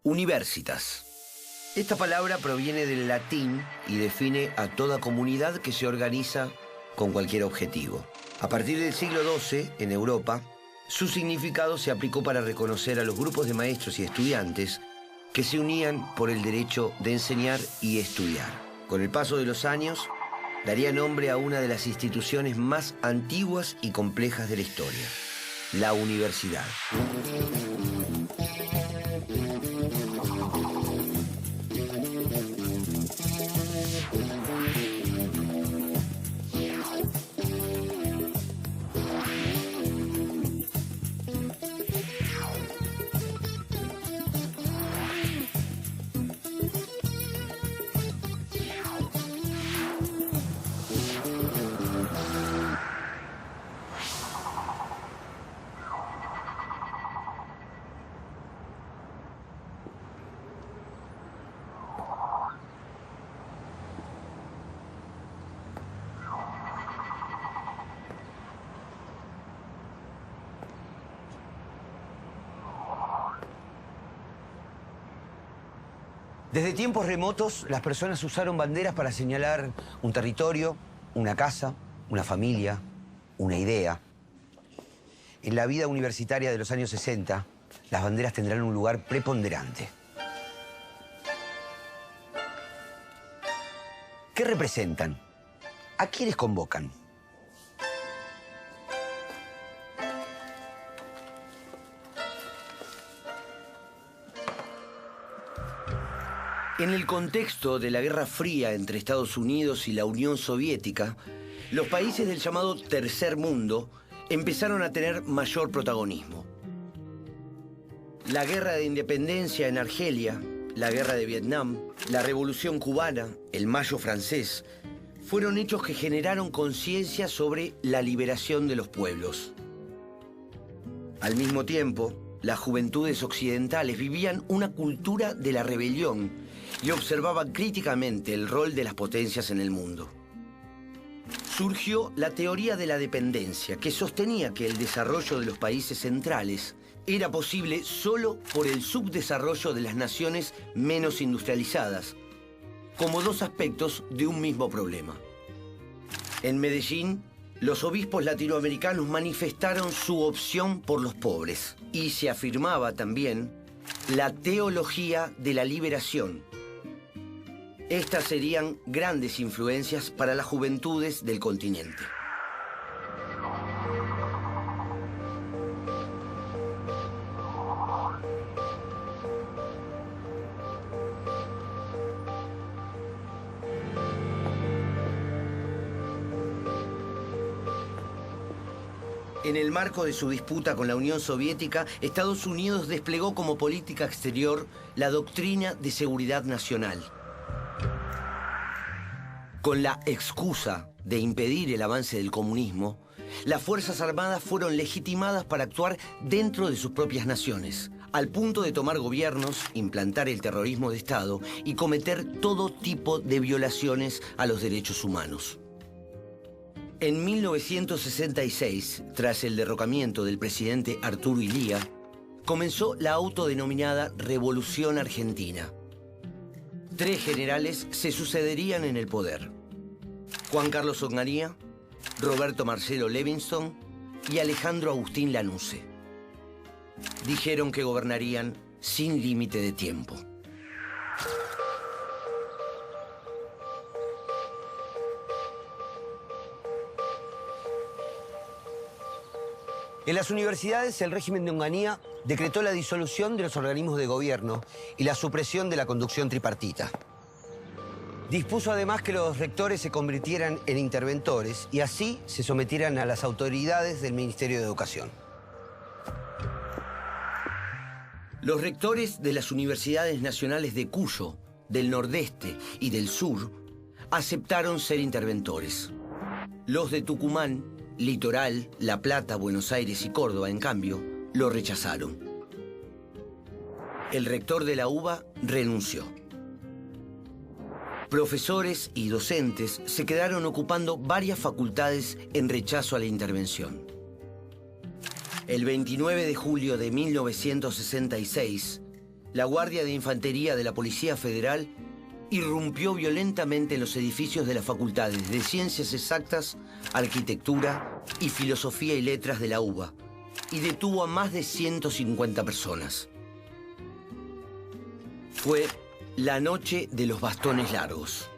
Universitas. Esta palabra proviene del latín y define a toda comunidad que se organiza con cualquier objetivo. A partir del siglo XII, en Europa, su significado se aplicó para reconocer a los grupos de maestros y estudiantes que se unían por el derecho de enseñar y estudiar. Con el paso de los años, daría nombre a una de las instituciones más antiguas y complejas de la historia, la universidad. Desde tiempos remotos, las personas usaron banderas para señalar un territorio, una casa, una familia, una idea. En la vida universitaria de los años 60, las banderas tendrán un lugar preponderante. ¿Qué representan? ¿A quiénes convocan? En el contexto de la Guerra Fría entre Estados Unidos y la Unión Soviética, los países del llamado Tercer Mundo empezaron a tener mayor protagonismo. La Guerra de Independencia en Argelia, la Guerra de Vietnam, la Revolución Cubana, el Mayo francés, fueron hechos que generaron conciencia sobre la liberación de los pueblos. Al mismo tiempo, las juventudes occidentales vivían una cultura de la rebelión y observaban críticamente el rol de las potencias en el mundo. Surgió la teoría de la dependencia, que sostenía que el desarrollo de los países centrales era posible solo por el subdesarrollo de las naciones menos industrializadas, como dos aspectos de un mismo problema. En Medellín, los obispos latinoamericanos manifestaron su opción por los pobres y se afirmaba también la teología de la liberación. Estas serían grandes influencias para las juventudes del continente. En el marco de su disputa con la Unión Soviética, Estados Unidos desplegó como política exterior la doctrina de seguridad nacional. Con la excusa de impedir el avance del comunismo, las Fuerzas Armadas fueron legitimadas para actuar dentro de sus propias naciones, al punto de tomar gobiernos, implantar el terrorismo de Estado y cometer todo tipo de violaciones a los derechos humanos. En 1966, tras el derrocamiento del presidente Arturo Illia, comenzó la autodenominada Revolución Argentina. 3 generales se sucederían en el poder: Juan Carlos Onganía, Roberto Marcelo Levingston y Alejandro Agustín Lanusse. Dijeron que gobernarían sin límite de tiempo. En las universidades, el régimen de Onganía decretó la disolución de los organismos de gobierno y la supresión de la conducción tripartita. Dispuso además que los rectores se convirtieran en interventores y así se sometieran a las autoridades del Ministerio de Educación. Los rectores de las universidades nacionales de Cuyo, del Nordeste y del Sur aceptaron ser interventores. Los de Tucumán, Litoral, La Plata, Buenos Aires y Córdoba, en cambio, lo rechazaron. El rector de la UBA renunció. Profesores y docentes se quedaron ocupando varias facultades en rechazo a la intervención. El 29 de julio de 1966, la Guardia de Infantería de la Policía Federal irrumpió violentamente en los edificios de las facultades de Ciencias Exactas, Arquitectura y Filosofía y Letras de la UBA y detuvo a más de 150 personas. Fue la noche de los bastones largos.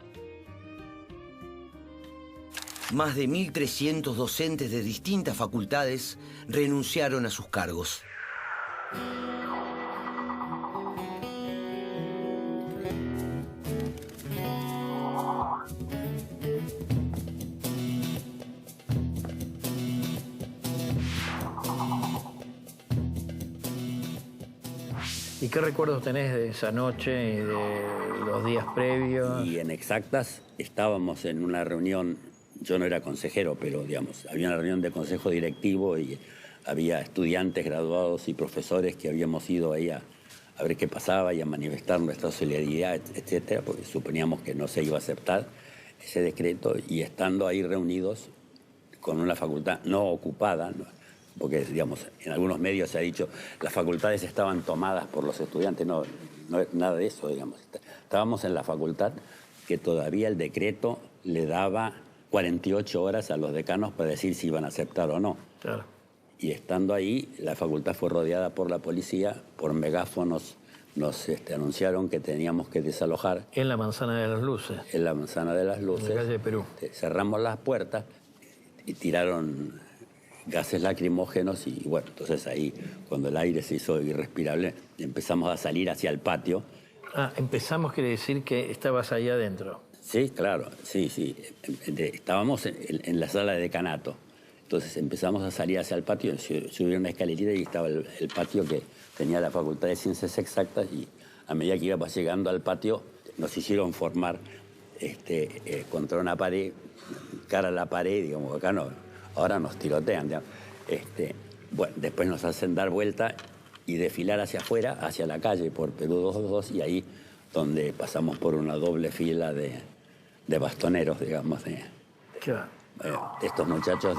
Más de 1.300 docentes de distintas facultades renunciaron a sus cargos. ¿Y qué recuerdos tenés de esa noche y de los días previos? Y en Exactas estábamos en una reunión, yo no era consejero, pero digamos, había una reunión de consejo directivo y había estudiantes graduados y profesores que habíamos ido ahí a ver qué pasaba y a manifestar nuestra solidaridad, etcétera, porque suponíamos que no se iba a aceptar ese decreto, y estando ahí reunidos con una facultad no ocupada, ¿no? Porque, digamos, en algunos medios se ha dicho las facultades estaban tomadas por los estudiantes. No es nada de eso, digamos. Estábamos en la facultad que todavía el decreto le daba 48 horas a los decanos para decir si iban a aceptar o no. Claro. Y estando ahí, la facultad fue rodeada por la policía, por megáfonos nos anunciaron que teníamos que desalojar. En la Manzana de las Luces. En la Manzana de las Luces. En la calle de Perú. Cerramos las puertas y tiraron gases lacrimógenos y bueno, entonces ahí cuando el aire se hizo irrespirable empezamos a salir hacia el patio. Ah, empezamos quiere decir que estabas ahí adentro. Sí, claro, sí. Estábamos en la sala de decanato. Entonces empezamos a salir hacia el patio, subí una escalerita y estaba el patio que tenía la Facultad de Ciencias Exactas, y a medida que íbamos llegando al patio nos hicieron formar contra una pared, cara a la pared, digamos, acá no. Ahora nos tirotean, digamos. Bueno, después nos hacen dar vuelta y desfilar hacia afuera, hacia la calle, por Perú 222, y ahí donde pasamos por una doble fila de bastoneros, digamos, Claro. Estos muchachos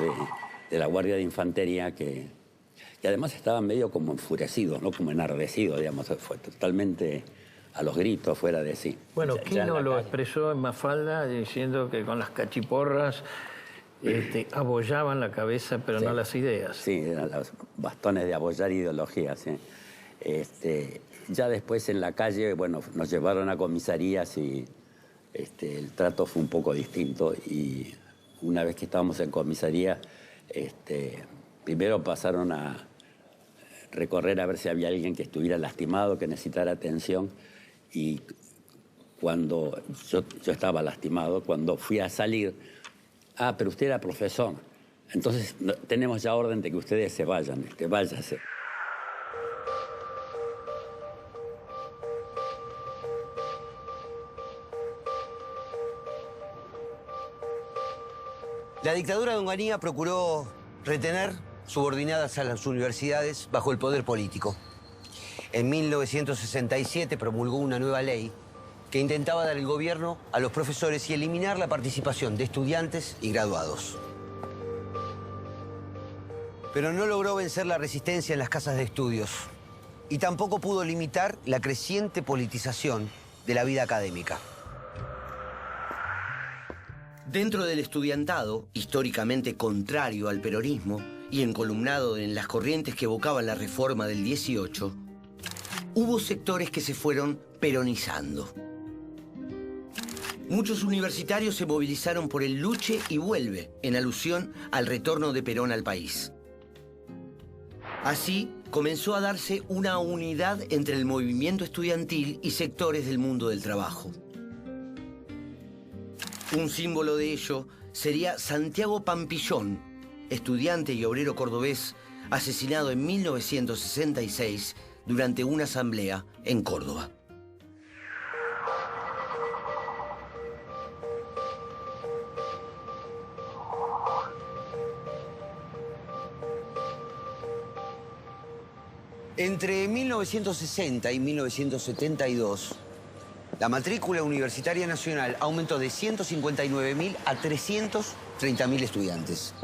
de la Guardia de Infantería que además estaban medio como enfurecidos, ¿no? Como enardecidos, digamos. Fue totalmente a los gritos, fuera de sí. Bueno, Quino lo expresó en Mafalda diciendo que con las cachiporras abollaban la cabeza, pero sí, no las ideas. Sí, eran los bastones de abollar ideologías. ¿Sí? Ya después en la calle, bueno, nos llevaron a comisarías y el trato fue un poco distinto. Y una vez que estábamos en comisaría, primero pasaron a recorrer a ver si había alguien que estuviera lastimado, que necesitara atención. Y cuando yo estaba lastimado, cuando fui a salir, pero usted era profesor. Entonces tenemos ya orden de que ustedes se vayan, váyase. La dictadura de Onganía procuró retener subordinadas a las universidades bajo el poder político. En 1967 promulgó una nueva ley que intentaba dar el gobierno a los profesores y eliminar la participación de estudiantes y graduados. Pero no logró vencer la resistencia en las casas de estudios y tampoco pudo limitar la creciente politización de la vida académica. Dentro del estudiantado, históricamente contrario al peronismo y encolumnado en las corrientes que evocaban la reforma del 18, hubo sectores que se fueron peronizando. Muchos universitarios se movilizaron por el luche y vuelve, en alusión al retorno de Perón al país. Así, comenzó a darse una unidad entre el movimiento estudiantil y sectores del mundo del trabajo. Un símbolo de ello sería Santiago Pampillón, estudiante y obrero cordobés, asesinado en 1966 durante una asamblea en Córdoba. Entre 1960 y 1972, la matrícula universitaria nacional aumentó de 159.000 a 330.000 estudiantes.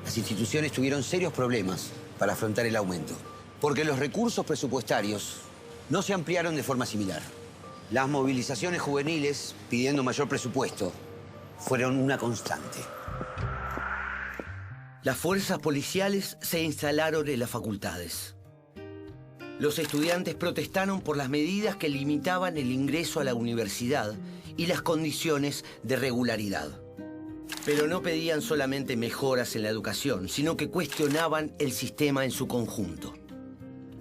Las instituciones tuvieron serios problemas para afrontar el aumento, porque los recursos presupuestarios no se ampliaron de forma similar. Las movilizaciones juveniles pidiendo mayor presupuesto fueron una constante. Las fuerzas policiales se instalaron en las facultades. Los estudiantes protestaron por las medidas que limitaban el ingreso a la universidad y las condiciones de regularidad. Pero no pedían solamente mejoras en la educación, sino que cuestionaban el sistema en su conjunto.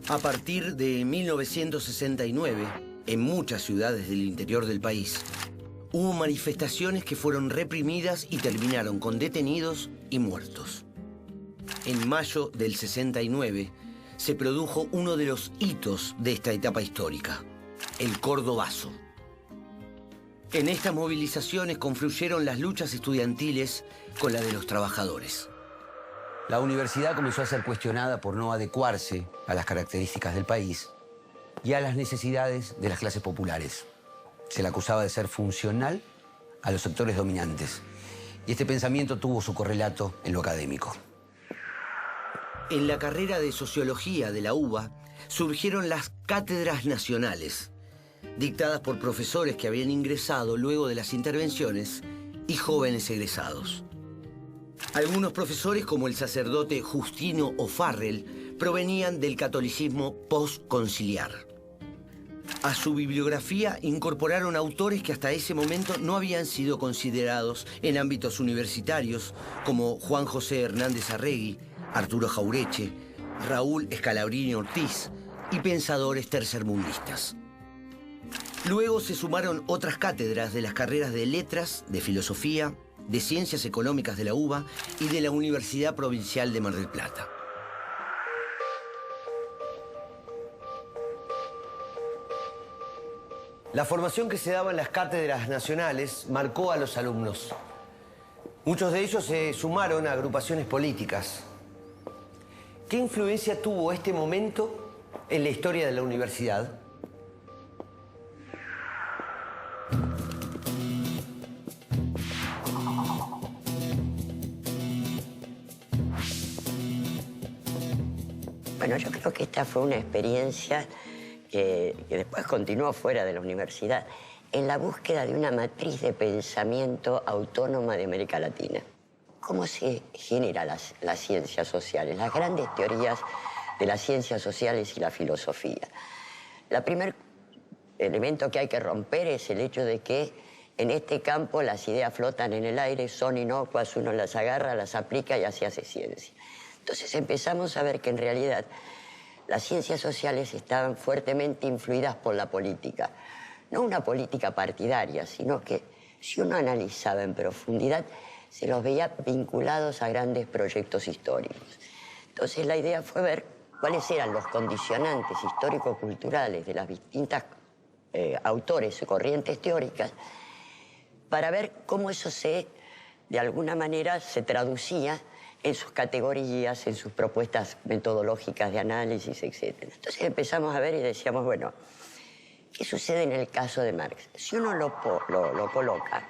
A partir de 1969, en muchas ciudades del interior del país, hubo manifestaciones que fueron reprimidas y terminaron con detenidos y muertos. En mayo del 69, se produjo uno de los hitos de esta etapa histórica, el Cordobazo. En estas movilizaciones confluyeron las luchas estudiantiles con las de los trabajadores. La universidad comenzó a ser cuestionada por no adecuarse a las características del país y a las necesidades de las clases populares. Se la acusaba de ser funcional a los sectores dominantes. Y este pensamiento tuvo su correlato en lo académico. En la carrera de Sociología de la UBA surgieron las cátedras nacionales, dictadas por profesores que habían ingresado luego de las intervenciones y jóvenes egresados. Algunos profesores, como el sacerdote Justino O'Farrell, provenían del catolicismo postconciliar. A su bibliografía incorporaron autores que hasta ese momento no habían sido considerados en ámbitos universitarios, como Juan José Hernández Arregui, Arturo Jaureche, Raúl Scalabrini Ortiz y pensadores tercermundistas. Luego se sumaron otras cátedras de las carreras de Letras, de Filosofía, de Ciencias Económicas de la UBA y de la Universidad Provincial de Mar del Plata. La formación que se daba en las cátedras nacionales marcó a los alumnos. Muchos de ellos se sumaron a agrupaciones políticas. ¿Qué influencia tuvo este momento en la historia de la universidad? Bueno, yo creo que esta fue una experiencia que después continuó fuera de la universidad, en la búsqueda de una matriz de pensamiento autónoma de América Latina. ¿Cómo se generan las ciencias sociales? Las grandes teorías de las ciencias sociales y la filosofía. El primer elemento que hay que romper es el hecho de que en este campo las ideas flotan en el aire, son inocuas, uno las agarra, las aplica y así hace ciencia. Entonces empezamos a ver que en realidad las ciencias sociales estaban fuertemente influidas por la política. No una política partidaria, sino que si uno analizaba en profundidad, se los veía vinculados a grandes proyectos históricos. Entonces la idea fue ver cuáles eran los condicionantes histórico-culturales de las distintas autores y corrientes teóricas para ver cómo eso de alguna manera, se traducía en sus categorías, en sus propuestas metodológicas de análisis, etc. Entonces empezamos a ver y decíamos, bueno, ¿qué sucede en el caso de Marx? Si uno lo coloca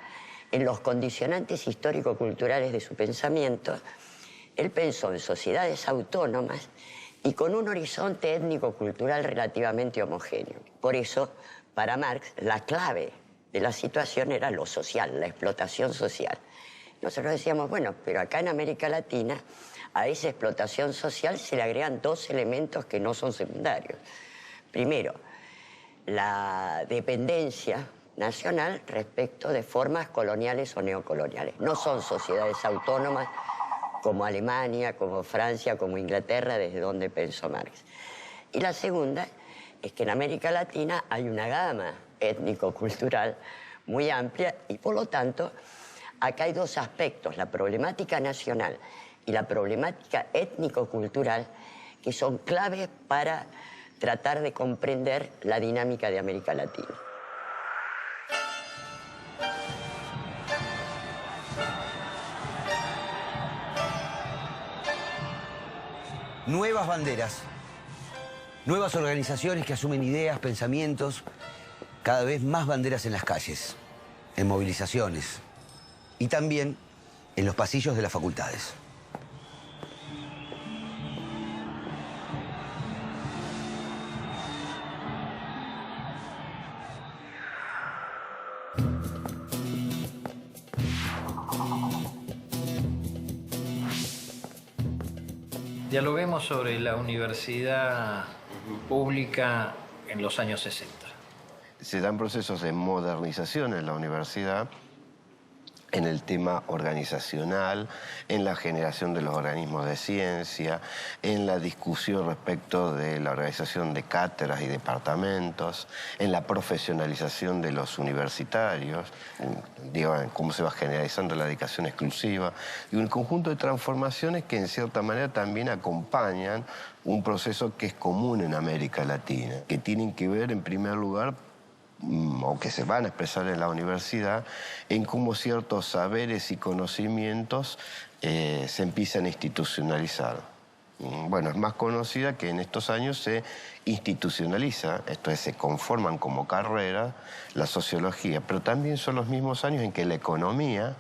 en los condicionantes histórico-culturales de su pensamiento, él pensó en sociedades autónomas y con un horizonte étnico-cultural relativamente homogéneo. Por eso, para Marx, la clave de la situación era lo social, la explotación social. Nosotros decíamos, bueno, pero acá en América Latina a esa explotación social se le agregan dos elementos que no son secundarios. Primero, la dependencia nacional respecto de formas coloniales o neocoloniales. No son sociedades autónomas como Alemania, como Francia, como Inglaterra, desde donde pensó Marx. Y la segunda es que en América Latina hay una gama étnico-cultural muy amplia y por lo tanto acá hay dos aspectos, la problemática nacional y la problemática étnico-cultural, que son claves para tratar de comprender la dinámica de América Latina. Nuevas banderas, nuevas organizaciones que asumen ideas, pensamientos, cada vez más banderas en las calles, en movilizaciones y también en los pasillos de las facultades. Dialoguemos sobre la universidad pública en los años 60. Se dan procesos de modernización en la universidad, en el tema organizacional, en la generación de los organismos de ciencia, en la discusión respecto de la organización de cátedras y departamentos, en la profesionalización de los universitarios, digo, en cómo se va generalizando la dedicación exclusiva, y un conjunto de transformaciones que en cierta manera también acompañan un proceso que es común en América Latina, que tienen que ver en primer lugar o que se van a expresar en la universidad, en cómo ciertos saberes y conocimientos se empiezan a institucionalizar. Bueno, es más conocida que en estos años se institucionaliza, esto es, se conforman como carrera la sociología, pero también son los mismos años en que la economía,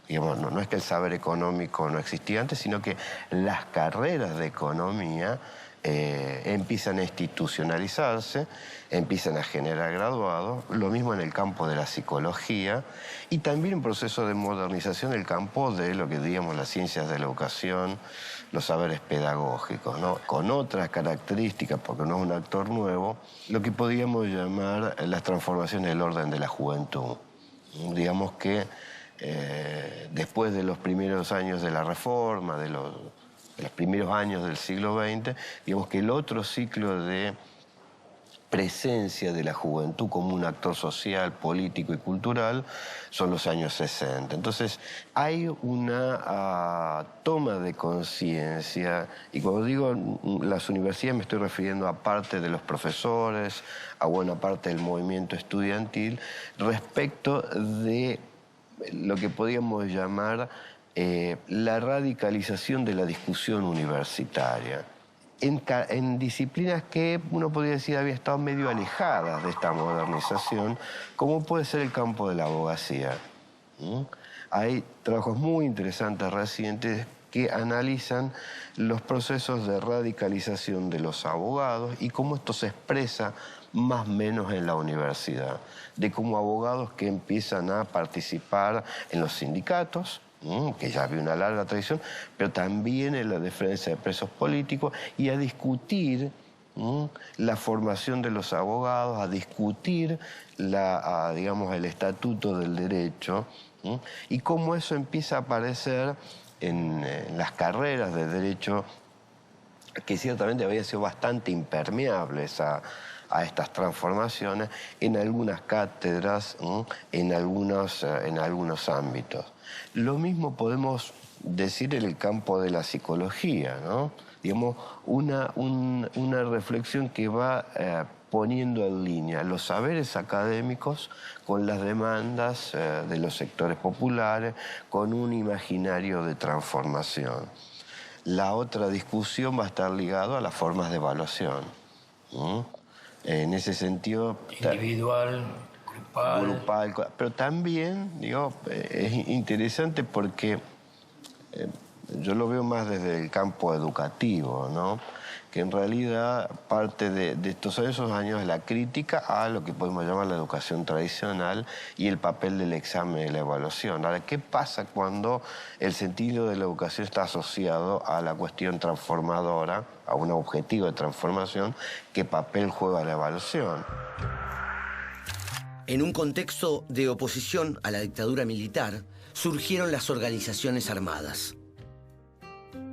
digamos, no es que el saber económico no existía antes, sino que las carreras de economía empiezan a institucionalizarse, empiezan a generar graduados, lo mismo en el campo de la psicología y también un proceso de modernización del campo de lo que diríamos las ciencias de la educación, los saberes pedagógicos, ¿no? Con otras características, porque no es un actor nuevo, lo que podríamos llamar las transformaciones del orden de la juventud. Digamos que después de los primeros años de la Reforma, de los primeros años del siglo XX, digamos que el otro ciclo de presencia de la juventud como un actor social, político y cultural son los años 60. Entonces hay una toma de conciencia, y cuando digo las universidades me estoy refiriendo a parte de los profesores, a buena parte del movimiento estudiantil, respecto de lo que podríamos llamar la radicalización de la discusión universitaria en disciplinas que uno podría decir había estado medio alejadas de esta modernización, como puede ser el campo de la abogacía. Hay trabajos muy interesantes recientes que analizan los procesos de radicalización de los abogados y cómo esto se expresa más o menos en la universidad, de cómo abogados que empiezan a participar en los sindicatos, que ya había una larga tradición, pero también en la defensa de presos políticos y a discutir la formación de los abogados, a discutir digamos, el estatuto del derecho y cómo eso empieza a aparecer en las carreras de derecho que ciertamente habían sido bastante impermeables a estas transformaciones en algunas cátedras, en algunos ámbitos. Lo mismo podemos decir en el campo de la psicología, ¿no? Digamos, una reflexión que va poniendo en línea los saberes académicos con las demandas de los sectores populares, con un imaginario de transformación. La otra discusión va a estar ligada a las formas de evaluación. En ese sentido... Individual, grupal, pero también, digo, es interesante porque Yo lo veo más desde el campo educativo, ¿no? Que en realidad parte de esos años es la crítica a lo que podemos llamar la educación tradicional y el papel del examen y la evaluación. Ahora, ¿qué pasa cuando el sentido de la educación está asociado a la cuestión transformadora, a un objetivo de transformación? ¿Qué papel juega la evaluación? En un contexto de oposición a la dictadura militar, surgieron las organizaciones armadas.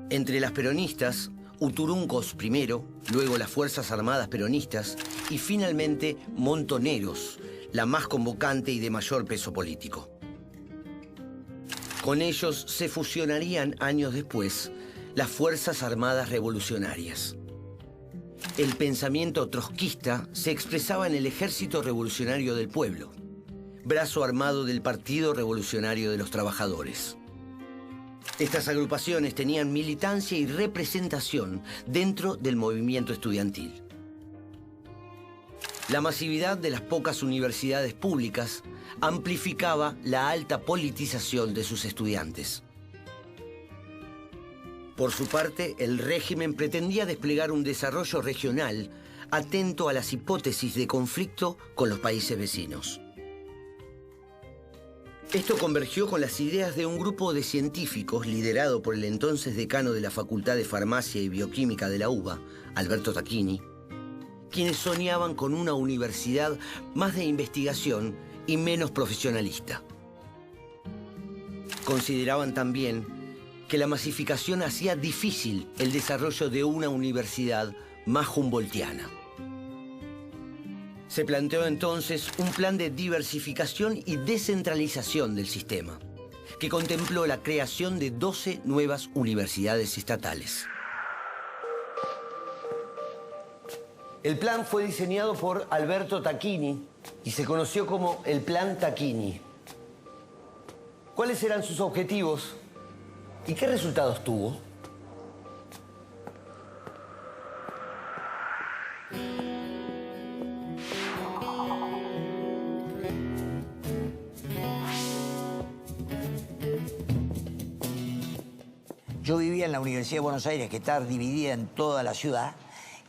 Entre las peronistas, Uturuncos primero, luego las Fuerzas Armadas Peronistas y finalmente Montoneros, la más convocante y de mayor peso político. Con ellos se fusionarían años después las Fuerzas Armadas Revolucionarias. El pensamiento trotskista se expresaba en el Ejército Revolucionario del Pueblo, brazo armado del Partido Revolucionario de los Trabajadores. Estas agrupaciones tenían militancia y representación dentro del movimiento estudiantil. La masividad de las pocas universidades públicas amplificaba la alta politización de sus estudiantes. Por su parte, el régimen pretendía desplegar un desarrollo regional atento a las hipótesis de conflicto con los países vecinos. Esto convergió con las ideas de un grupo de científicos liderado por el entonces decano de la Facultad de Farmacia y Bioquímica de la UBA, Alberto Tacchini, quienes soñaban con una universidad más de investigación y menos profesionalista. Consideraban también que la masificación hacía difícil el desarrollo de una universidad más humboldtiana. Se planteó entonces un plan de diversificación y descentralización del sistema, que contempló la creación de 12 nuevas universidades estatales. El plan fue diseñado por Alberto Tacchini y se conoció como el Plan Tacchini. ¿Cuáles eran sus objetivos y qué resultados tuvo? Yo vivía en la Universidad de Buenos Aires, que está dividida en toda la ciudad,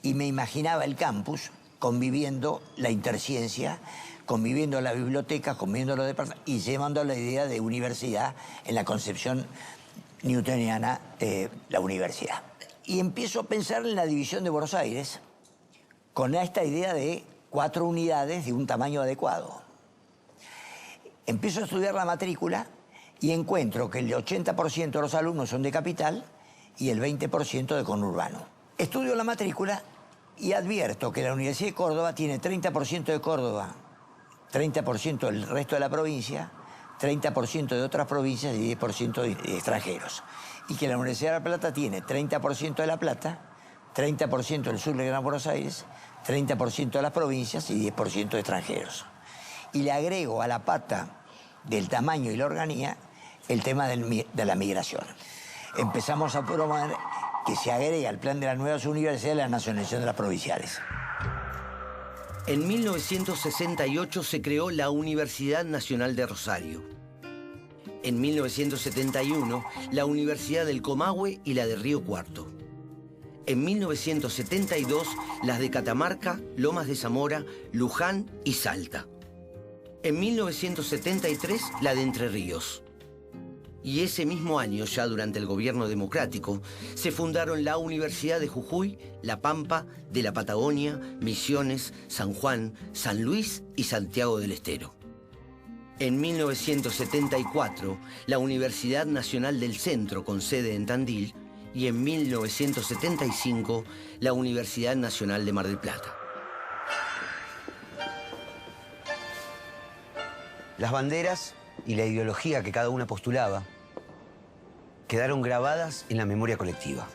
y me imaginaba el campus conviviendo la interciencia, conviviendo la biblioteca, conviviendo los departamentos y llevando la idea de universidad en la concepción newtoniana de la universidad. Y empiezo a pensar en la división de Buenos Aires con esta idea de 4 unidades de un tamaño adecuado. Empiezo a estudiar la matrícula y encuentro que el 80% de los alumnos son de capital y el 20% de conurbano. Estudio la matrícula y advierto que la Universidad de Córdoba tiene 30% de Córdoba, 30% del resto de la provincia, 30% de otras provincias y 10% de extranjeros. Y que la Universidad de La Plata tiene 30% de La Plata, 30% del sur de Gran Buenos Aires, 30% de las provincias y 10% de extranjeros. Y le agrego a la pata del tamaño y la organia el tema de la migración. Empezamos a promover que se agregue al plan de las nuevas universidades la nacionalización de las provinciales. En 1968 se creó la Universidad Nacional de Rosario. En 1971, la Universidad del Comahue y la de Río Cuarto. En 1972, las de Catamarca, Lomas de Zamora, Luján y Salta. En 1973, la de Entre Ríos. Y ese mismo año, ya durante el gobierno democrático, se fundaron la Universidad de Jujuy, La Pampa, de la Patagonia, Misiones, San Juan, San Luis y Santiago del Estero. En 1974, la Universidad Nacional del Centro, con sede en Tandil, y en 1975, la Universidad Nacional de Mar del Plata. Las banderas y la ideología que cada una postulaba quedaron grabadas en la memoria colectiva.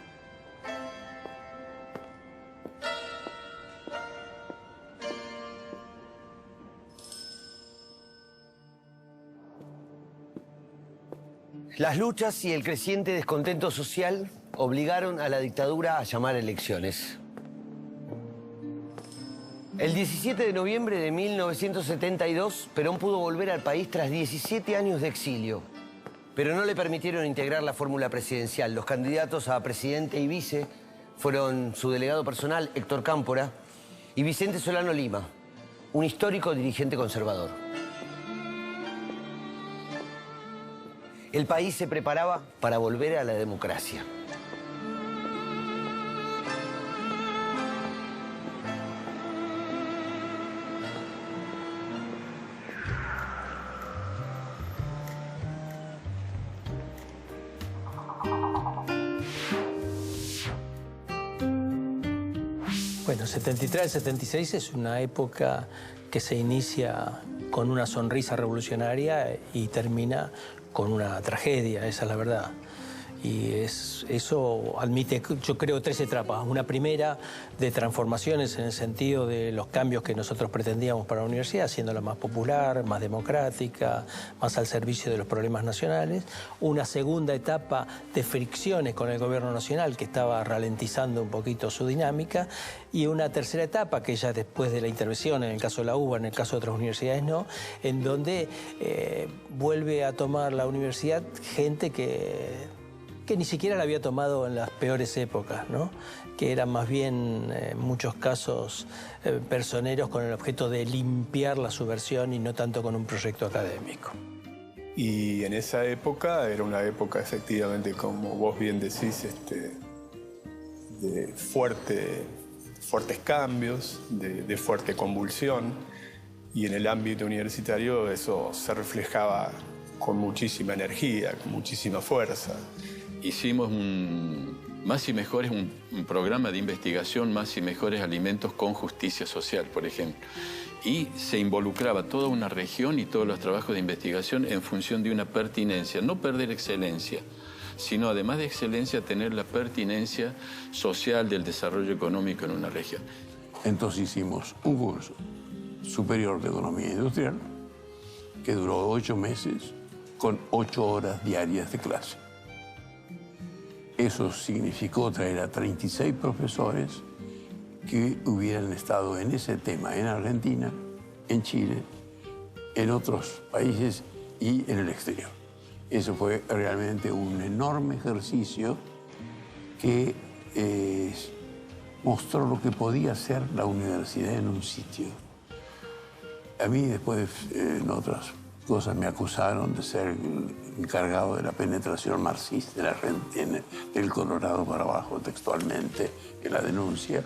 Las luchas y el creciente descontento social obligaron a la dictadura a llamar elecciones. El 17 de noviembre de 1972, Perón pudo volver al país tras 17 años de exilio. pero no le permitieron integrar la fórmula presidencial. Los candidatos a presidente y vice fueron su delegado personal, Héctor Cámpora, y Vicente Solano Lima, un histórico dirigente conservador. El país se preparaba para volver a la democracia. Bueno, 73 al 76 es una época que se inicia con una sonrisa revolucionaria y termina con una tragedia, esa es la verdad. Y eso admite, yo creo, 3 etapas. Una primera de transformaciones en el sentido de los cambios que nosotros pretendíamos para la universidad, haciéndola más popular, más democrática, más al servicio de los problemas nacionales. Una segunda etapa de fricciones con el gobierno nacional, que estaba ralentizando un poquito su dinámica. Y una tercera etapa, que ya después de la intervención, en el caso de la UBA, en el caso de otras universidades no, en donde vuelve a tomar la universidad gente que ni siquiera la había tomado en las peores épocas, ¿no? Que eran más bien, en muchos casos, personeros con el objeto de limpiar la subversión y no tanto con un proyecto académico. Y en esa época, era una época efectivamente, como vos bien decís, de fuertes cambios, de fuerte convulsión, y en el ámbito universitario eso se reflejaba con muchísima energía, con muchísima fuerza. Hicimos Más y Mejores, un programa de investigación, Más y Mejores Alimentos con Justicia Social, por ejemplo. Y se involucraba toda una región y todos los trabajos de investigación en función de una pertinencia, no perder excelencia, sino además de excelencia tener la pertinencia social del desarrollo económico en una región. Entonces hicimos un curso superior de Economía Industrial que duró 8 meses con 8 horas diarias de clase. Eso significó traer a 36 profesores que hubieran estado en ese tema en Argentina, en Chile, en otros países y en el exterior. Eso fue realmente un enorme ejercicio que mostró lo que podía ser la universidad en un sitio. A mí después, en otras cosas, me acusaron de ser encargado de la penetración marxista de la Argentina, del Colorado para abajo, textualmente, en la denuncia.